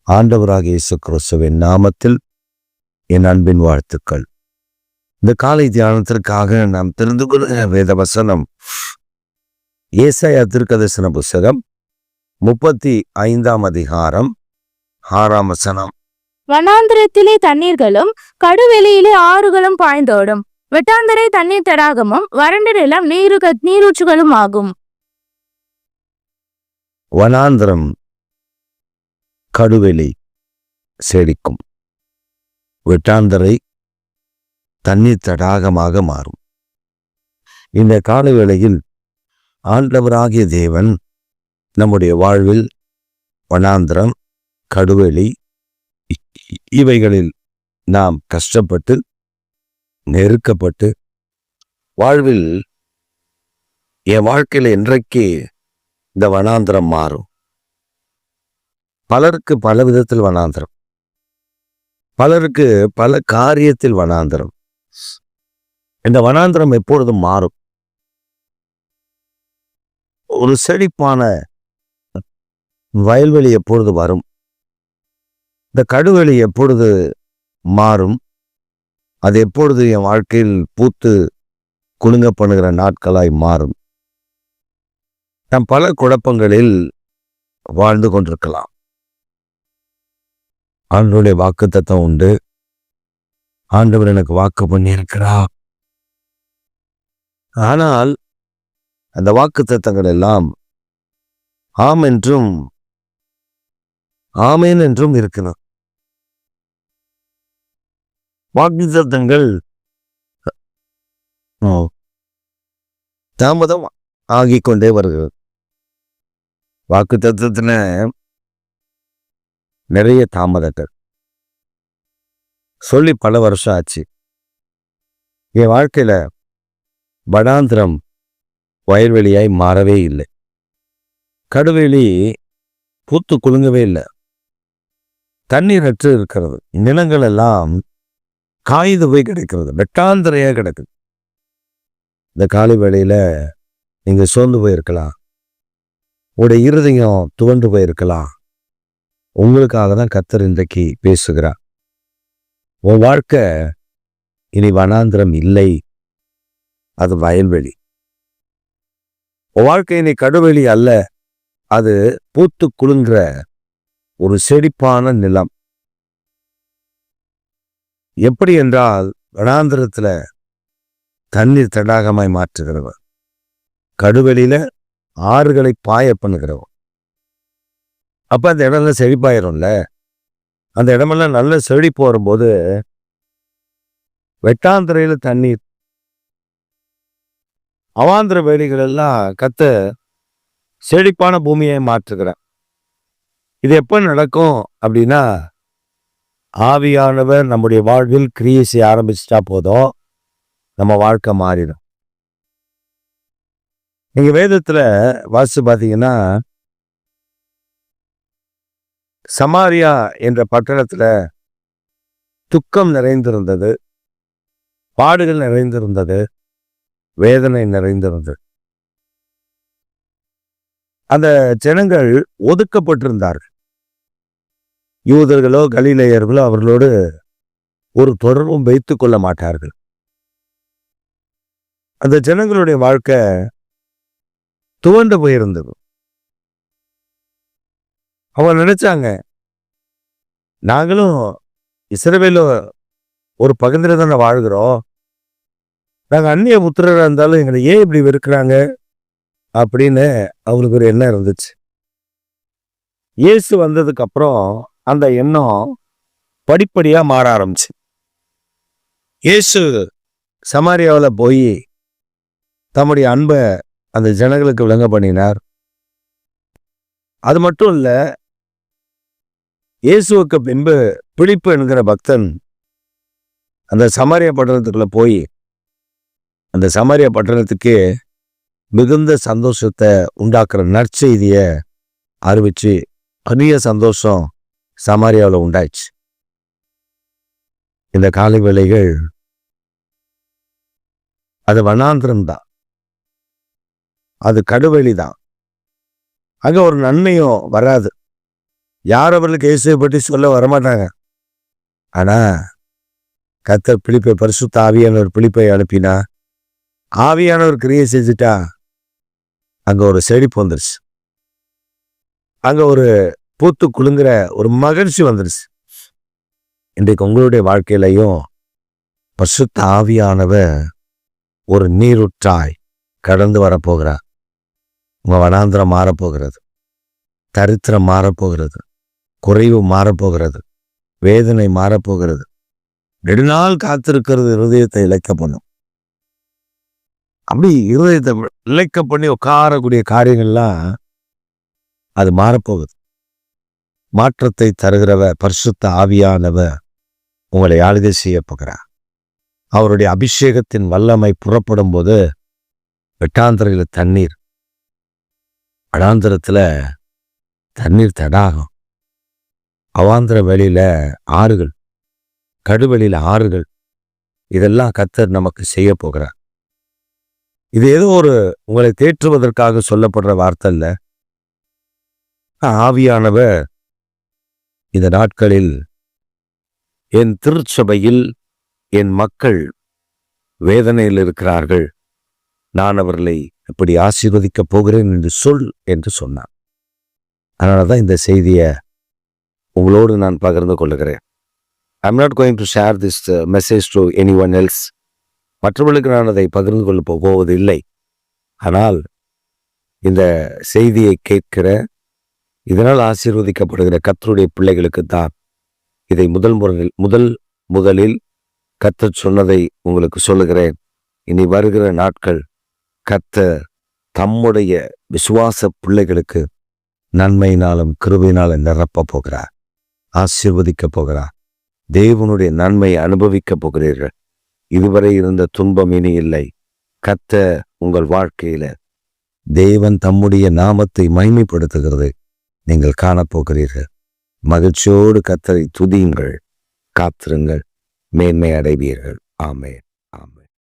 ஆண்டவராகிய இயேசு கிறிஸ்துவின் நாமத்தில் என் அன்பின் வாழ்த்துக்கள். இந்த காலை தியானத்திற்காக நாம் தெரிந்து கொள்ள வேத வசனம் ஏசாயா தீர்க்கதரிசன புஸ்தகம் 35ஆம் அதிகாரம் 6ஆம் வசனம். வனாந்திரத்திலே தண்ணீர்களும் கடுவெளியிலே ஆறுகளும் பாய்ந்தோடும், வெட்டாந்தரை தண்ணீர் தடாகமும் வறண்ட நிலம் நீரூற்றுகளும் ஆகும். வனாந்திரம் கடுவெளி செழிக்கும், வெட்டாந்தரை தண்ணீர் தடாகமாக மாறும். இந்த காலவேளையில் ஆண்டவராகிய தேவன் நம்முடைய வாழ்வில் வனாந்திரம், கடுவெளி இவைகளில் நாம் கஷ்டப்பட்டு நெருக்கப்பட்டு வாழ்வில் என் வாழ்க்கையில் என்றைக்கு இந்த வனாந்திரம் மாறும்? பலருக்கு பல விதத்தில் வனாந்திரம், பலருக்கு பல காரியத்தில் வனாந்திரம். இந்த வனாந்திரம் எப்பொழுதும் மாறும். ஒரு செழிப்பான வயல்வெளி எப்பொழுது வரும்? இந்த கடுவெளி எப்பொழுது மாறும்? அது எப்பொழுது என் வாழ்க்கையில் பூத்து குலுங்க பண்ணுகிற நாட்களாய் மாறும்? நாம் பல குழப்பங்களில் வாழ்ந்து கொண்டிருக்கலாம். ஆண்டவருடைய வாக்குத்தத்தம் உண்டு. ஆண்டவர் எனக்கு வாக்கு பண்ணியிருக்கிறார். ஆனால் அந்த வாக்குத்தத்தங்கள் எல்லாம் ஆம் என்றும் ஆமேன் என்றும் இருக்கணும். வாக்குத்தத்தங்கள் தாமதம் ஆகிக்கொண்டே வருகிறது. வாக்குத்தத்தத்துல நிறைய தாமதங்கள் சொல்லி பல வருஷம் ஆச்சு. என் வாழ்க்கையில வனாந்திரம் வயல்வெளியாய் மாறவே இல்லை. கடுவெளி பூத்து குலுங்கவே இல்லை. தண்ணீர் அற்று இருக்கிறது. நிலங்கள் எல்லாம் காய்ந்து போய் கிடைக்கிறது, வெட்டாந்திரையா கிடக்குது. இந்த காலை வேளையில நீங்க சோர்ந்து போயிருக்கலாம், உங்களுடைய இருதயம் துவண்டு போயிருக்கலாம். உங்களுக்காக தான் கர்த்தர் இன்றைக்கு பேசுகிறார். உன் வாழ்க்கை இனி வனாந்திரம் இல்லை, அது வயல்வெளி. உன் வாழ்க்கை இனி கடுவெளி அல்ல, அது பூத்து குலுங்குற ஒரு செழிப்பான நிலம். எப்படி என்றால், வனாந்திரத்துல தண்ணீர் தடாகமாய் மாற்றுகிறவர், கடுவெளியில ஆறுகளை பாய பண்ணுகிறவர். அப்ப அந்த இடம்லாம் செழிப்பாயிரும்ல. அந்த இடமெல்லாம் நல்ல செழிப்பு வரும்போது வெட்டாந்திரையில தண்ணீர், அவாந்திர வேலிகள் எல்லாம் கர்த்தர் செழிப்பான பூமியை மாற்றுகிறார். இது எப்ப நடக்கும் அப்படின்னா, ஆவியானவர் நம்முடைய வாழ்வில் கிரியை செய்ய ஆரம்பிச்சிட்டா போதும், நம்ம வாழ்க்கை மாறிடும். நீங்க வேதத்துல வாசிச்சு பார்த்தீங்கன்னா, சமாரியா என்ற பட்டணத்துல துக்கம் நிறைந்திருந்தது, பாடுகள் நிறைந்திருந்தது, வேதனை நிறைந்திருந்தது. அந்த ஜனங்கள் ஒதுக்கப்பட்டிருந்தார்கள். யூதர்களோ கலிலேயர்களோ அவர்களோடு ஒரு தொடர்பும் வைத்துக் கொள்ள மாட்டார்கள். அந்த ஜனங்களுடைய வாழ்க்கை துவண்டு போயிருந்தது. அவங்க நினைச்சாங்க, நாங்களும் இஸ்ரவேல ஒரு பகுதியில தானே வாழ்கிறோம், நாங்க அந்நிய புத்திரராக இருந்தாலும் எங்களை ஏன் இப்படி வெறுக்கிறாங்க அப்படின்னு அவங்களுக்கு ஒரு எண்ணம் இருந்துச்சு. இயேசு வந்ததுக்கு அப்புறம் அந்த எண்ணம் படிப்படியா மாற ஆரம்பிச்சு. இயேசு சமாரியாவில் போய் தம்முடைய அன்பை அந்த ஜனங்களுக்கு விளங்க பண்ணினார். அது மட்டும் இல்ல, இயேசுவுக்கு பின்பு பிலிப்பு என்கிற பக்தன் அந்த சமாரியா பட்டணத்துக்குள்ள போய் அந்த சமாரியா பட்டணத்துக்கு மிகுந்த சந்தோஷத்தை உண்டாக்குற நற்செய்திய அறிவிச்சு அதிக சந்தோஷம் சமாரியாவில் உண்டாச்சு. இந்த காலை வேளைகள் அது வனாந்திரம் தான், அது கடுவெளி தான். அங்க ஒரு நன்மையும் வராது. யாரும் அவர்களுக்கு இயேசுவை பற்றி சொல்ல வரமாட்டாங்க. ஆனா கர்த்தர் பிலிப்பை, பரிசுத்த ஆவியானவர் பிலிப்பை அனுப்பினா, ஆவியானவர் கிரியை செஞ்சுட்டா அங்க ஒரு செழிப்பு வந்துருச்சு. அங்க ஒரு பூத்து குலுங்குற ஒரு மகிழ்ச்சி வந்துருச்சு. இன்றைக்கு உங்களுடைய வாழ்க்கையிலையும் பரிசுத்த ஆவியானவர் ஒரு நீரூற்றாய் கடந்து வரப்போகிறார். உங்க வனாந்திரம் மாறப்போகிறது, தரித்திரம் மாறப்போகிறது, குறைவு மாறப்போகிறது, வேதனை மாறப்போகிறது. நெடுநாள் காத்திருக்கிறது இருதயத்தை இழைக்க பண்ணும். அப்படி இருதயத்தை இழைக்க பண்ணி உட்காரக்கூடிய காரியங்கள்லாம் அது மாறப்போகுது. மாற்றத்தை தருகிறவ பரிசுத்த ஆவியானவ உங்களை ஆளுகை செய்ய போகிறார். அவருடைய அபிஷேகத்தின் வல்லமை புறப்படும் போது வெட்டாந்தரையில தண்ணீர், வனாந்திரத்துல தண்ணீர் தடாகம், அவாந்திர வெளியில ஆறுகள், கடுவெளியில ஆறுகள், இதெல்லாம் கர்த்தர் நமக்கு செய்ய போகிறார். இது ஏதோ ஒரு உங்களை தேற்றுவதற்காக சொல்லப்படுற வார்த்தை இல்ல. ஆவியானவர் இந்த நாட்களில் என் திருச்சபையில் என் மக்கள் வேதனையில் இருக்கிறார்கள், நான் அவர்களை இப்படி ஆசீர்வதிக்க போகிறேன் என்று சொல் என்று சொன்னார். அதனாலதான் இந்த செய்தியை உங்களோடு நான் பகிர்ந்து கொள்ளுகிறேன். I am not going to share this message to any one else. மற்றவர்களுக்கு நான் அதை பகிர்ந்து கொள்ள போவது இல்லை. ஆனால் இந்த செய்தியை கேட்கிற, இதனால் ஆசீர்வதிக்கப்படுகிற கர்த்தருடைய பிள்ளைகளுக்கு தான் இதை முதலில் கர்த்தர் சொன்னதை உங்களுக்கு சொல்லுகிறேன். இனி வருகிற நாட்கள் கர்த்தர் தம்முடைய விசுவாச பிள்ளைகளுக்கு நன்மையினாலும் கிருபையினாலும் நிரப்ப போகிறார், ஆசீர்வதிக்க போகிறார். தேவனுடைய நன்மையை அனுபவிக்க போகிறீர்கள். இதுவரை இருந்த துன்பம் இனி இல்லை. கர்த்தர் உங்கள் வாழ்க்கையில தேவன் தம்முடைய நாமத்தை மகிமைப்படுத்துகிறது நீங்கள் காணப்போகிறீர்கள். மகிழ்ச்சியோடு கர்த்தரை துதியுங்கள், காத்திருங்கள், மேன்மை அடைவீர்கள். ஆமென்.